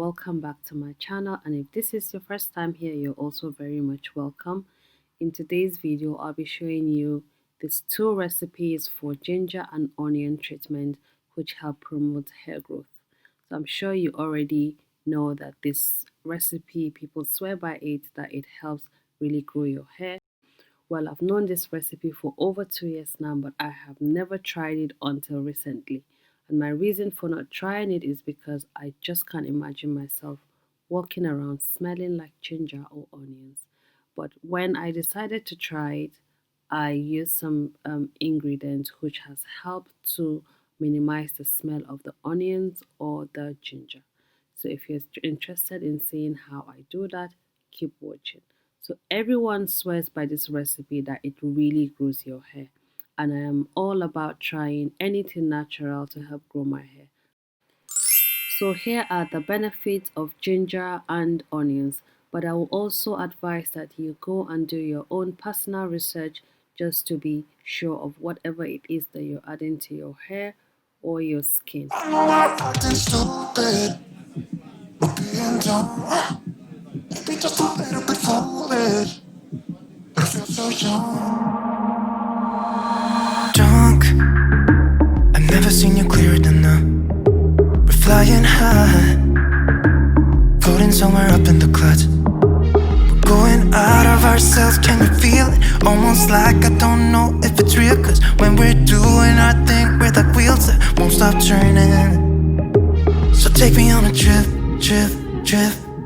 welcome back to my channel, and if this is your first time here, you're also very much welcome. In today's video, I'll be showing you these two recipes for ginger and onion treatment which help promote hair growth. So I'm sure you already know that this recipe, people swear by it, that it helps really grow your hair. Well, I've known this recipe for over 2 years now, but I have never tried it until recently. And my reason for not trying it is because I just can't imagine myself walking around smelling like ginger or onions. But when I decided to try it, I used some ingredients which has helped to minimize the smell of the onions or the ginger. So if you're interested in seeing how I do that, keep watching. So everyone swears by this recipe that it really grows your hair, and I am all about trying anything natural to help grow my hair. So here are the benefits of ginger and onions, but I will also advise that you go and do your own personal research just to be sure of whatever it is that you're adding to your hair or your skin. Be just a little bit foolish, but I feel so young. Drunk, I've never seen you clearer than now. We're flying high, floating somewhere up in the clouds. We're going out of ourselves, can you feel it? Almost like I don't know if it's real, cause when we're doing our thing, we're like wheels that won't stop turning. So take me on a trip,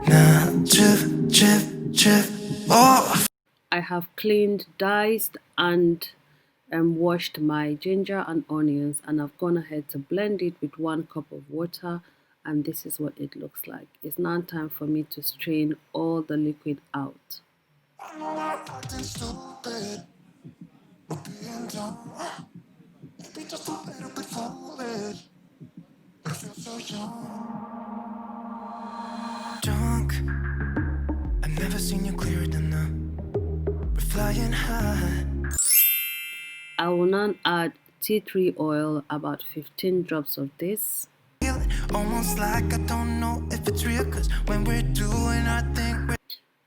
now, trip, oh. I have cleaned, diced, and washed my ginger and onions, and I've gone ahead to blend it with 1 cup of water, and this is what it looks like. It's now time for me to strain all the liquid out. Drunk, I've never seen you clearer than now. We're flying high. I will now add tea tree oil, about 15 drops of this. Almost like I don't know if it's real, cause when we're doing our thing,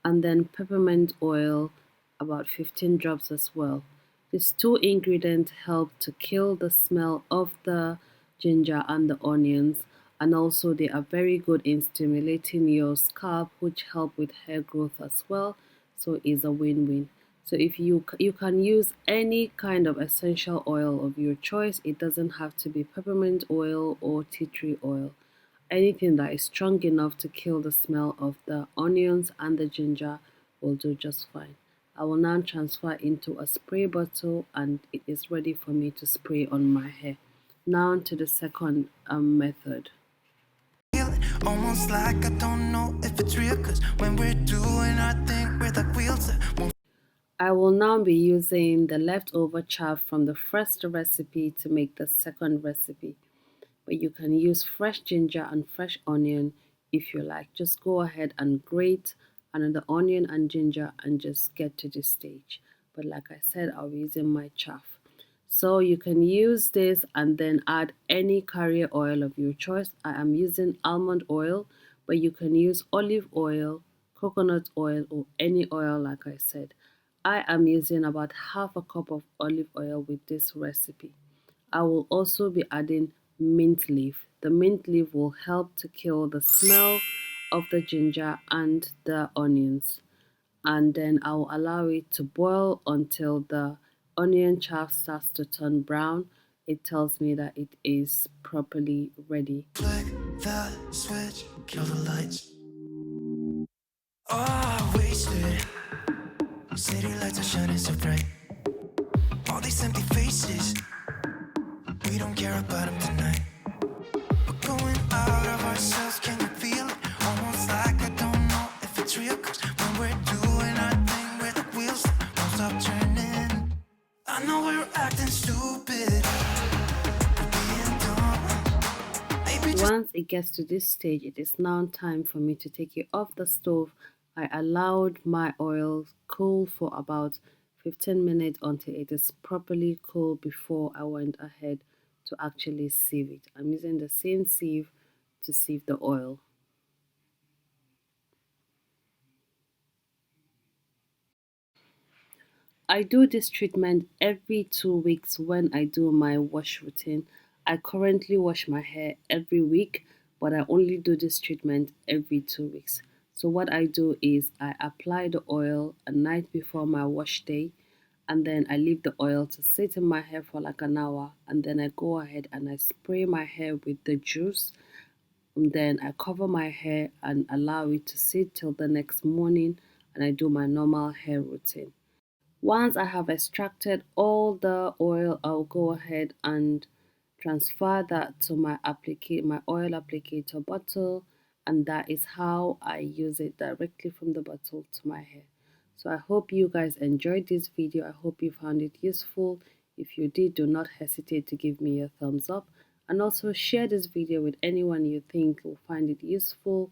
and then peppermint oil, about 15 drops as well. These two ingredients help to kill the smell of the ginger and the onions, and also they are very good in stimulating your scalp, which help with hair growth as well. So it's a win-win. So if you can use any kind of essential oil of your choice. It doesn't have to be peppermint oil or tea tree oil. Anything that is strong enough to kill the smell of the onions and the ginger will do just fine. I will now transfer into a spray bottle, and it is ready for me to spray on my hair. Now to the second method. Almost like I don't know if it's real, cause when we're doing our thing, we're like wheels that I will now be using the leftover chaff from the first recipe to make the second recipe. But you can use fresh ginger and fresh onion if you like. Just go ahead and grate another onion and ginger and just get to this stage. But like I said, I'll be using my chaff. So you can use this and then add any carrier oil of your choice. I am using almond oil, but you can use olive oil, coconut oil, or any oil like I said. I am using about half a cup of olive oil with this recipe. I will also be adding mint leaf. The mint leaf will help to kill the smell of the ginger and the onions. And then I will allow it to boil until the onion chaff starts to turn brown. It tells me that it is properly ready. Flick the switch, kill the lights. Oh, wasted. City lights are shining so bright. All these empty faces, we don't care about them tonight. We're going out of ourselves, can you feel it? Almost like I don't know if it's real, cause when we're doing our thing, we're the wheels that won't stop turning. I know we're acting stupid, we're being dumb. Once it gets to this stage, it is now time for me to take it off the stove. I allowed my oil cool for about 15 minutes until it is properly cool before I went ahead to actually sieve it. I'm using the same sieve to sieve the oil. I do this treatment every 2 weeks when I do my wash routine. I currently wash my hair every week, but I only do this treatment every 2 weeks. So, what I do is I apply the oil a night before my wash day, and then I leave the oil to sit in my hair for like an hour, and then I go ahead and I spray my hair with the juice, and then I cover my hair and allow it to sit till the next morning, and I do my normal hair routine. Once I have extracted all the oil, I'll go ahead and transfer that to my oil applicator bottle, and that is how I use it directly from the bottle to my hair. So I hope you guys enjoyed this video. I hope you found it useful. If you did, do not hesitate to give me a thumbs up, and also share this video with anyone you think will find it useful.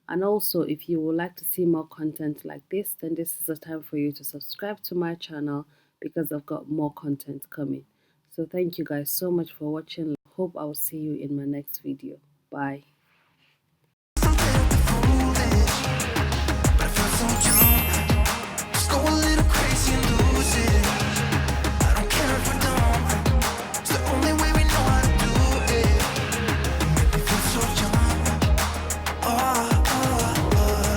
And also, if you would like to see more content like this, then this is the time for you to subscribe to my channel, because I've got more content coming. So thank you guys so much for watching. Hope I will see you in my next video. Bye.